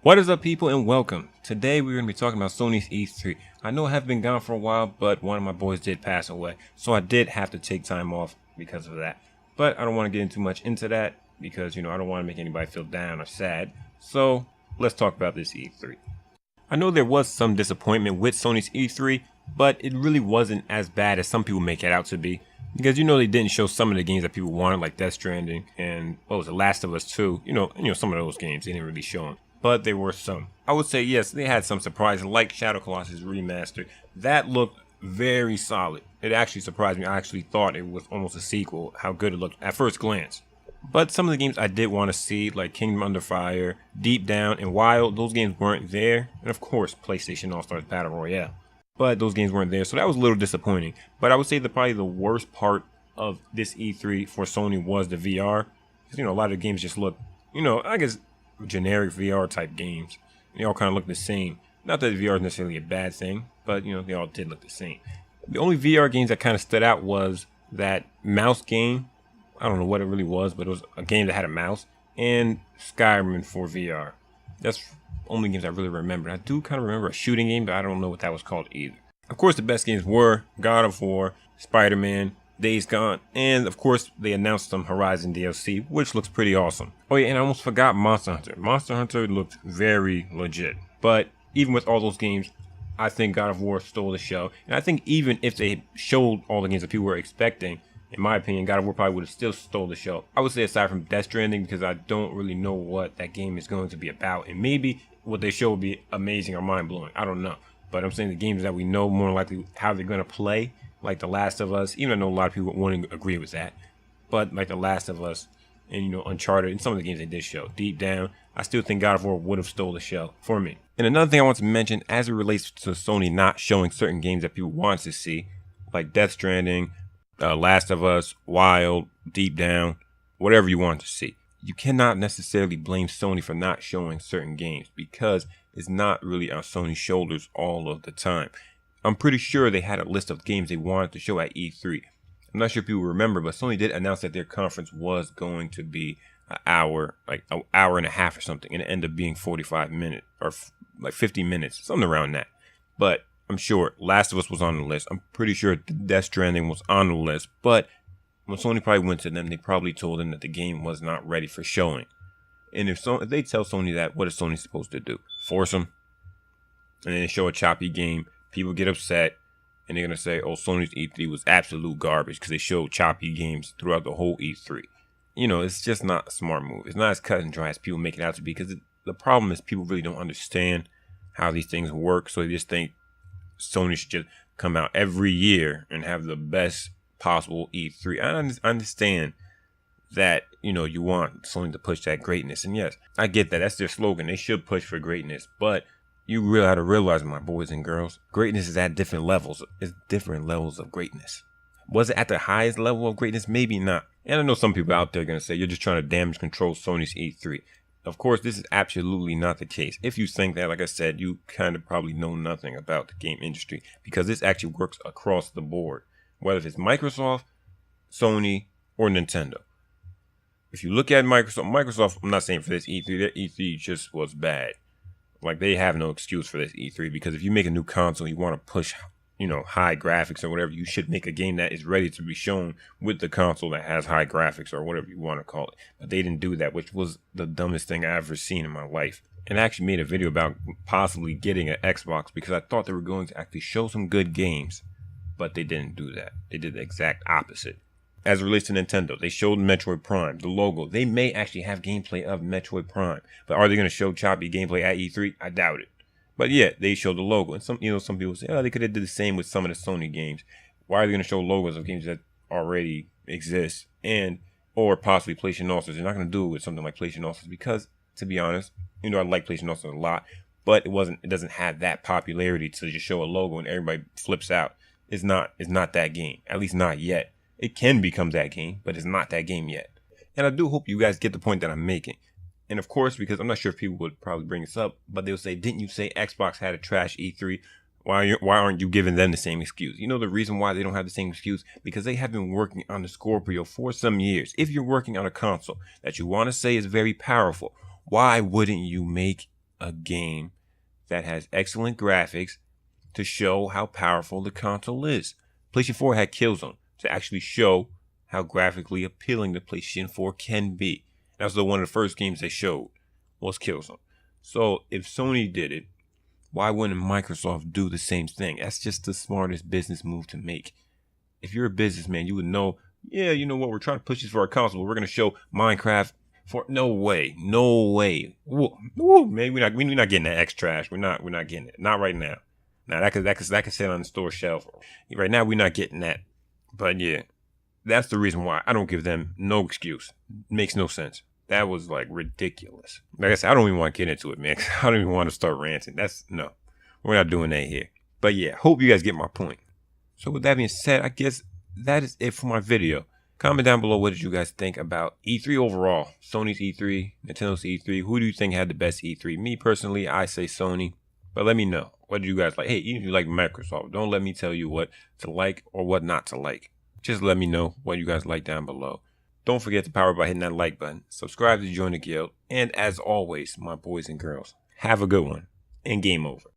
What is up, people, and welcome. Today we're going to be talking about Sony's E3. I know I have been gone for a while, but one of my boys did pass away, so I did have to take time off because of that. But I don't want to get too much into that because, I don't want to make anybody feel down or sad. So let's talk about this E3. I know there was some disappointment with Sony's E3, but it really wasn't as bad as some people make it out to be. Because they didn't show some of the games that people wanted, like Death Stranding and what was it, Last of Us 2. Some of those games they didn't really show them. But there were some. I would say yes, they had some surprises, like Shadow Colossus Remastered. That looked very solid. It actually surprised me. I actually thought it was almost a sequel, how good it looked at first glance. But some of the games I did want to see, like Kingdom Under Fire, Deep Down, and Wild, those games weren't there. And of course, PlayStation All-Stars Battle Royale. But those games weren't there, so that was a little disappointing. But I would say that probably the worst part of this E3 for Sony was the VR. Because, a lot of the games just look, I guess, generic VR type games. They all kind of look the same. Not that VR is necessarily a bad thing, but they all did look the same. The only VR games that kind of stood out was that mouse game. I don't know what it really was, but it was a game that had a mouse, and Skyrim for VR. That's only games I really remember. I do kind of remember a shooting game, but I don't know what that was called either. Of course, the best games were God of War, Spider-Man, Days Gone, and of course they announced some Horizon DLC, which looks pretty awesome. Oh yeah, and I almost forgot Monster Hunter. Monster Hunter looked very legit. But even with all those games, I think God of War stole the show. And I think even if they showed all the games that people were expecting, in my opinion, God of War probably would have still stole the show. I would say aside from Death Stranding, because I don't really know what that game is going to be about. And maybe what they show will be amazing or mind-blowing. I don't know. But I'm saying the games that we know more likely how they're going to play, like The Last of Us, even though I know a lot of people won't agree with that. But like The Last of Us and, Uncharted and some of the games they did show, Deep Down, I still think God of War would have stole the show for me. And another thing I want to mention as it relates to Sony not showing certain games that people want to see, like Death Stranding, Last of Us, Wild, Deep Down, whatever you want to see. You cannot necessarily blame Sony for not showing certain games because it's not really on Sony's shoulders all of the time. I'm pretty sure they had a list of games they wanted to show at E3. I'm not sure if people remember, but Sony did announce that their conference was going to be an hour, like an hour and a half or something, and it ended up being 45 minutes or like 50 minutes, something around that. But I'm sure Last of Us was on the list. I'm pretty sure Death Stranding was on the list. But when Sony probably went to them, they probably told them that the game was not ready for showing. And if they tell Sony that, what is Sony supposed to do? Force them? And then show a choppy game. People get upset. And they're going to say, oh, Sony's E3 was absolute garbage because they showed choppy games throughout the whole E3. It's just not a smart move. It's not as cut and dry as people make it out to be because the problem is people really don't understand how these things work. So they just think Sony should just come out every year and have the best possible E3. I understand that, you want Sony to push that greatness. And yes, I get that. That's their slogan. They should push for greatness. But you really have to realize, my boys and girls, greatness is at different levels. It's different levels of greatness. Was it at the highest level of greatness? Maybe not. And I know some people out there are going to say, you're just trying to damage control Sony's E3. Of course, this is absolutely not the case. If you think that, like I said, you kind of probably know nothing about the game industry because this actually works across the board, whether it's Microsoft, Sony, or Nintendo. If you look at Microsoft, I'm not saying for this E3, their E3 just was bad. Like, they have no excuse for this E3 because if you make a new console, you want to push, high graphics or whatever, you should make a game that is ready to be shown with the console that has high graphics or whatever you want to call it. But they didn't do that, which was the dumbest thing I ever seen in my life. And I actually made a video about possibly getting an Xbox because I thought they were going to actually show some good games, but they didn't do that. They did the exact opposite. As it relates to Nintendo, they showed Metroid Prime, the logo. They may actually have gameplay of Metroid Prime, but are they going to show choppy gameplay at E3? I doubt it. But yeah, they showed the logo, and some people say, oh, they could have did the same with some of the Sony games. Why are they going to show logos of games that already exist or possibly PlayStation All-Stars? They're not going to do it with something like PlayStation All-Stars because, to be honest, I like PlayStation All-Stars a lot, but it doesn't have that popularity to just show a logo and everybody flips out. It's not that game, at least not yet. It can become that game, but it's not that game yet. And I do hope you guys get the point that I'm making. And of course, because I'm not sure if people would probably bring this up, but they'll say, didn't you say Xbox had a trash E3? Why aren't you giving them the same excuse? The reason why they don't have the same excuse? Because they have been working on the Scorpio for some years. If you're working on a console that you want to say is very powerful, why wouldn't you make a game that has excellent graphics to show how powerful the console is. PlayStation 4 had Killzone to actually show how graphically appealing the PlayStation 4 can be. That was one of the first games they showed was Killzone. So if Sony did it, why wouldn't Microsoft do the same thing? That's just the smartest business move to make. If you're a businessman, you would know, yeah, you know what, we're trying to push this for our console, but we're going to show Minecraft for no way. Woo, man, we're not getting that X trash. We're not getting it. Not right now. Now that could sit on the store shelf. Right now we're not getting that. But yeah, that's the reason why I don't give them no excuse. Makes no sense. That was like ridiculous. Like I said, I don't even want to get into it, man. I don't even want to start ranting. No, we're not doing that here. But yeah, hope you guys get my point. So with that being said, I guess that is it for my video. Comment down below, what did you guys think about E3 overall? Sony's E3, Nintendo's E3. Who do you think had the best E3? Me personally, I say Sony. But let me know. What do you guys like? Hey, even if you like Microsoft, don't let me tell you what to like or what not to like. Just let me know what you guys like down below. Don't forget to power by hitting that like button. Subscribe to join the guild. And as always, my boys and girls, have a good one. And game over.